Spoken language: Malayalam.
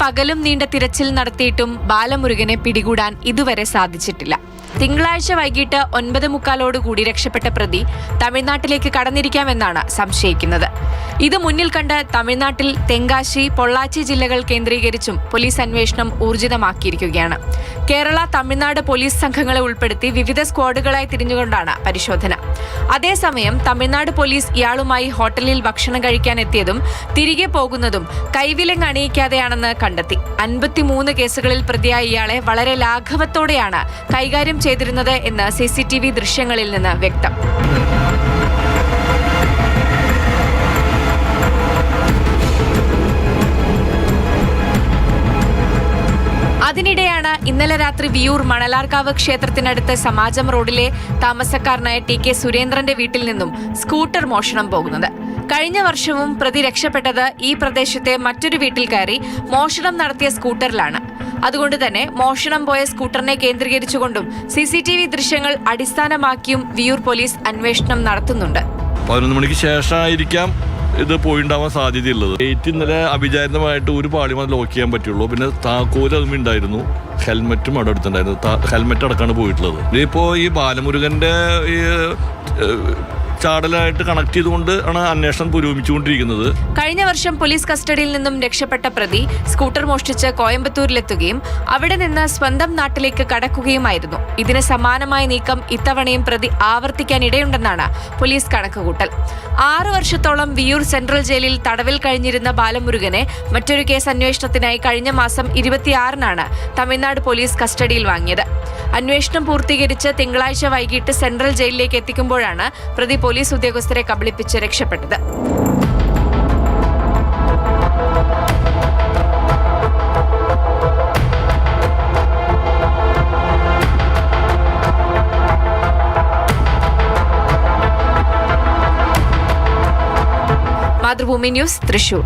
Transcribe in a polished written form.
പകലും നീണ്ട തിരച്ചിൽ നടത്തിയിട്ടും ബാലമുരുകനെ പിടികൂടാൻ ഇതുവരെ സാധിച്ചിട്ടില്ല. തിങ്കളാഴ്ച വൈകിട്ട് 9:45 രക്ഷപ്പെട്ട പ്രതി തമിഴ്നാട്ടിലേക്ക് കടന്നിരിക്കാമെന്നാണ് സംശയിക്കുന്നത്. ഇത് മുന്നിൽ കണ്ട് തമിഴ്നാട്ടിൽ തെങ്കാശി, പൊള്ളാച്ചി ജില്ലകൾ കേന്ദ്രീകരിച്ചും പോലീസ് അന്വേഷണം ഊർജിതമാക്കിയിരിക്കുകയാണ്. കേരള, തമിഴ്നാട് പോലീസ് സംഘങ്ങളെ ഉൾപ്പെടുത്തി വിവിധ സ്ക്വാഡുകളായി തിരിഞ്ഞുകൊണ്ടാണ് പരിശോധന. അതേസമയം തമിഴ്നാട് പോലീസ് ഇയാളുമായി ഹോട്ടലിൽ ഭക്ഷണം കഴിക്കാനെത്തിയതും തിരികെ പോകുന്നതും കൈവിലങ്ങ് അണിയിക്കാതെയാണെന്ന് കണ്ടെത്തി. 53 കേസുകളിൽ പ്രതിയായ ഇയാളെ വളരെ ലാഘവത്തോടെയാണ് കൈകാര്യം ചെയ്തിരുന്നത് എന്ന് CCTV ദൃശ്യങ്ങളിൽ നിന്ന് വ്യക്തം. അതിനിടെയാണ് ഇന്നലെ രാത്രി വിയൂർ മണലാർക്കാവ് ക്ഷേത്രത്തിനടുത്ത് സമാജം റോഡിലെ താമസക്കാരനായ TK സുരേന്ദ്രന്റെ വീട്ടിൽ നിന്നും സ്കൂട്ടർ മോഷണം പോകുന്നത്. കഴിഞ്ഞ വർഷവും പ്രതി രക്ഷപ്പെട്ടത് ഈ പ്രദേശത്തെ മറ്റൊരു വീട്ടിൽ കയറി മോഷണം നടത്തിയ സ്കൂട്ടറിലാണ്. അതുകൊണ്ട് തന്നെ മോഷണം പോയ സ്കൂട്ടറിനെ കേന്ദ്രീകരിച്ചുകൊണ്ടും CCTV ദൃശ്യങ്ങൾ അടിസ്ഥാനമാക്കിയും വിയൂർ പോലീസ് അന്വേഷണം നടത്തുന്നുണ്ട്. 11 മണിക്ക് ശേഷമായിരിക്കാം ഇത് പോയിണ്ടാവാൻ സാധ്യതയുള്ളത്. ഗേറ്റ് ഇന്നലെ അവിചാരിതമായിട്ട് ഒരു പാളി മാത്രം ലോക്ക് ചെയ്യാൻ പറ്റുള്ളൂ. പിന്നെ താക്കോല് അതും ഉണ്ടായിരുന്നു, ഹെൽമെറ്റും അവിടെ അടുത്തുണ്ടായിരുന്നു. ഹെൽമെറ്റ് അടക്കാണ് പോയിട്ടുള്ളത്. ഇതിപ്പോൾ ഈ ബാലമുരുകന്റെ ഈ ചാടലായിട്ട് കണക്ട് ചെയ്തുകൊണ്ട് ആണ് അന്വേഷണം പുരോഗമിച്ചുകൊണ്ടിരിക്കുന്നത്. കഴിഞ്ഞ വർഷം പോലീസ് കസ്റ്റഡിയിൽ നിന്നും രക്ഷപ്പെട്ട പ്രതി സ്കൂട്ടർ മോഷ്ടിച്ച് കോയമ്പത്തൂരിലെത്തുകയും അവിടെ നിന്ന് സ്വന്തം നാട്ടിലേക്ക് കടക്കുകയുമായിരുന്നു. ഇതിന് സമാനമായ നീക്കം ഇത്തവണയും പ്രതി ആവർത്തിക്കാൻ ഇടയുണ്ടെന്നാണ് പോലീസ് കണക്കുകൂട്ടൽ. 6 വർഷത്തോളം വിയൂർ സെൻട്രൽ ജയിലിൽ തടവിൽ കഴിഞ്ഞിരുന്ന ബാലമുരുകനെ മറ്റൊരു കേസ് അന്വേഷണത്തിനായി കഴിഞ്ഞ മാസം 26-നാണ് തമിഴ്നാട് പോലീസ് കസ്റ്റഡിയിൽ വാങ്ങിയത്. അന്വേഷണം പൂർത്തീകരിച്ച് തിങ്കളാഴ്ച വൈകിട്ട് സെൻട്രൽ ജയിലിലേക്ക് എത്തിക്കുമ്പോഴാണ് പ്രതി പോലീസ് ഉദ്യോഗസ്ഥരെ കബളിപ്പിച്ച് രക്ഷപ്പെട്ടത്. മാതൃഭൂമി ന്യൂസ്, തൃശൂർ.